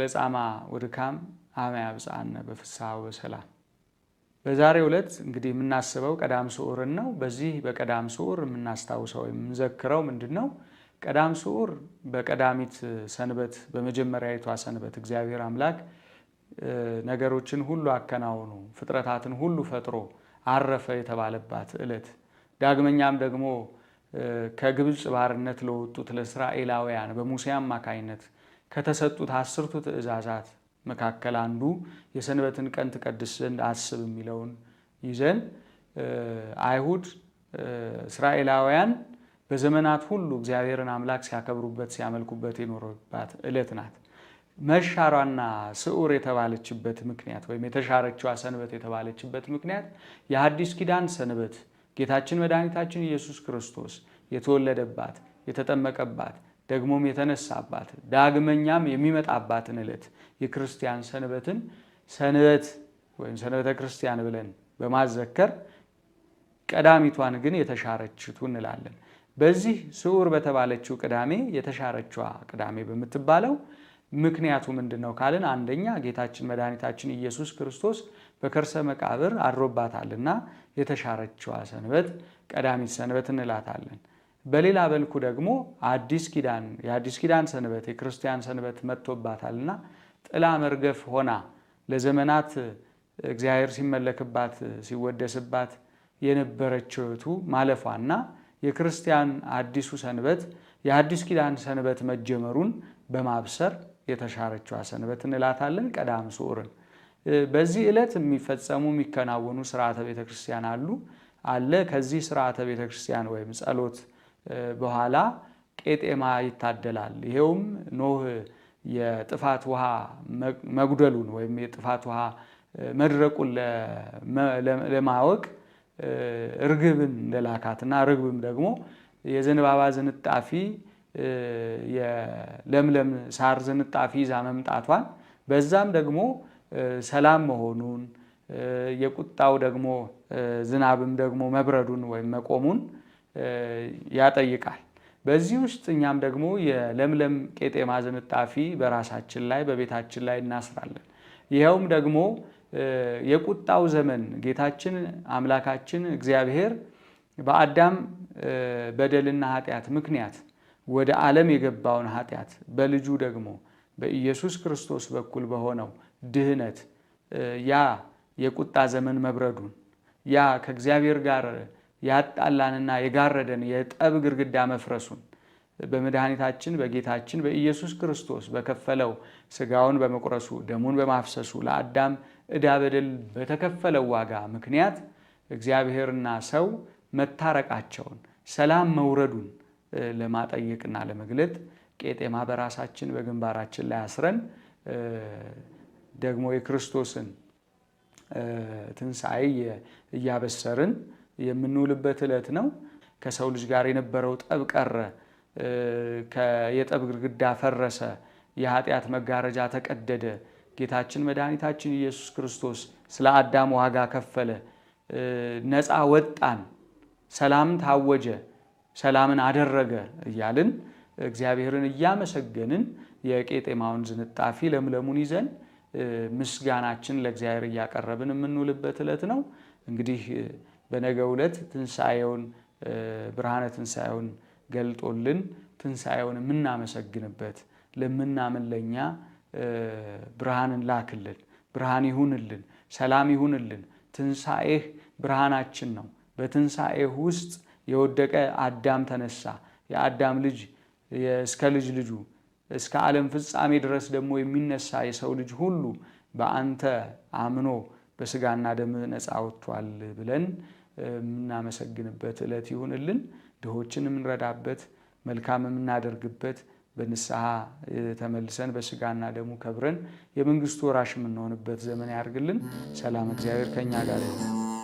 ለጻማ ወድካም አመ ያብጽሐነ በፍስሐ ወሰላም። በዛሬው ዕለት እንግዲህ የምናስበው ቀዳም ስዑርን ነው። በዚህ በቀዳም ስዑር የምናስታውሰው የምንዘክረው ምንድነው? ቀዳም ስዑር በቀዳሚት ሰንበት በመጀመሪያዊቷ ሰንበት እግዚአብሔር አምላክ ነገሮችን ሁሉ አከናውኑ ፍጥረታትን ሁሉ ፈጥሮ አረፈ የተባለባት ዕለት፣ ዳግመኛም ደግሞ ከግብጽ ባርነት ለወጡት ለእስራኤላውያን በሙሴ አማካይነት ከተሰጡት 10ቱ ትእዛዛት መካከል አንዱ የሰንበትን ቀን ትቀድስ ዘንድ አስብ የሚለውን ይዘን አይሁድ እስራኤላውያን በዘመናት ሁሉ እግዚአብሔርን አምላክ ሲያከብሩበት ሲያመልኩበት የኖሩባት ዕለት ናት። መሻሯና ስዑር የተባለችበት ምክንያት ወይም የተሻረችዋ ሰንበት የተባለችበት ምክንያት የሐዲስ ኪዳን ሰንበት ጌታችን መድኃኒታችን ኢየሱስ ክርስቶስ የተወለደባት የተጠመቀባት ደግሞም የተነሳባት ዳግመኛም የሚመጣባትን ዕለት የክርስቲያን ሰንበትን ሰንበት ወይም ሰንበተ ክርስቲያን ብለን በማዘከር ቀዳሚቷን ግን የተሻረችቱ እንላለን። በዚህ ስዑር በተባለችው ቅዳሜ የተሻረችዋ ቅዳሜ በምትባለው ምክንያቱ ምንድነው ካልን፣ አንደኛ ጌታችን መድኃኒታችን ኢየሱስ ክርስቶስ በከርሰ መቃብር አድሮባታልና የተሻረችዋ ሰንበት ቀዳሚት ሰንበት እንላታለን። በሌላ መልኩ ደግሞ የአዲስ ኪዳን ሰንበት የክርስቲያን ሰንበት መጥቶባታልና ጥላ መርገፍ ሆና ለዘመናት እግዚአብሔር ሲመለክባት ሲወደስባት የነበረችቱ ማለፏና የክርስቲያን አዲሱ ሰንበት የአዲስ ኪዳን ሰንበት መጀመሩን በማብሰር የተሻረችዋ ሰንበት እንላታለን ቀዳም ስዑርን። በዚህ ዕለት የሚፈጸሙ የሚከናወኑ ስርዓተ ቤተክርስቲያን አለ። ከዚህ ስርዓተ ቤተክርስቲያን ወይም ጸሎት በኋላ ቄጤማ ይታደላል። ይሄውም ኖህ የጥፋት ውሃ መጉደሉን ወይም የጥፋት ውሃ መድረቁን ለማወቅ ርግብን እንደላካትና ርግብም ደግሞ የዘንባባ ዝንጣፊ የለምለም ሳር ዝንጣፊ ይዛ መምጣቷን በዛም ደግሞ ሰላም መሆኑን የቁጣው ደግሞ ዝናብም ደግሞ መብረዱን ወይም መቆሙን ያጠይቃል። በዚህ ውስጥ እኛም ደግሞ የለምለም ቄጤማ ዝንጣፊ በራሳችን ላይ በቤታችን ላይ እናስራለን። ይኸውም ደግሞ የቁጣው ዘመን ጌታችን አምላካችን እግዚአብሔር በአዳም በደልና ኃጢአት ምክንያት ወደ ዓለም የገባውን ኃጢአት በልጁ ደግሞ በኢየሱስ ክርስቶስ በኩል በሆነው ድህነት ያ የቁጣ ዘመን መብረዱን ያ ከእግዚአብሔር ጋር ያጣላንና የጋረደን የጠብ ግርግዳ መፍረሱን በመድኃኒታችን በጌታችን በኢየሱስ ክርስቶስ በከፈለው ሥጋውን በመቁረሱ ደሙን በማፍሰሱ ለአዳም ዕዳ በደል በተከፈለው ዋጋ ምክንያት እግዚአብሔርና ሰው መታረቃቸውን ሰላም መውረዱን ለማጠየቅና ለመግለጥ ቄጤማ በራሳችን በግንባራችን ላይ አስረን ደግሞ የክርስቶስን ትንሣኤ እያበሰርን የምንውልበት ዕለት ነው። ከሰው ልጅ ጋር የነበረው ጠብ ቀረ፣ የጠብ ግድግዳ ፈረሰ፣ የኃጢአት መጋረጃ ተቀደደ። ጌታችን መድኃኒታችን ኢየሱስ ክርስቶስ ስለ አዳም ዋጋ ከፈለ፣ ነፃ ወጣን፣ ሰላም ታወጀ፣ ሰላምን አደረገ እያልን እግዚአብሔርን እያመሰገንን የቄጤማውን ዝንጣፊ ለምለሙን ይዘን ምስጋናችን ለእግዚአብሔር እያቀረብን የምንውልበት ዕለት ነው። እንግዲህ በነገው ዕለት ትንሣኤውን ብርሃነ ትንሣኤውን ገልጦልን ትንሣኤውን የምናመሰግንበት ለምናምን ለኛ ብርሃንን ላክልን፣ ብርሃን ይሁንልን፣ ሰላም ይሁንልን። ትንሣኤህ ብርሃናችን ነው። በትንሣኤህ ውስጥ የወደቀ አዳም ተነሳ። የአዳም ልጅ እስከ ልጅ ልጁ እስከ ዓለም ፍጻሜ ድረስ ደግሞ የሚነሳ የሰው ልጅ ሁሉ በአንተ አምኖ በስጋና ደም ነፃ ወጥቷል ብለን የምናመሰግንበት ዕለት ይሁንልን። ድሆችን የምንረዳበት መልካም የምናደርግበት በንስሐ ተመልሰን በስጋና ደሙ ከብረን የመንግስቱ ወራሽ የምንሆንበት ዘመን ያርግልን። ሰላም እግዚአብሔር ከኛ ጋር ይሁን።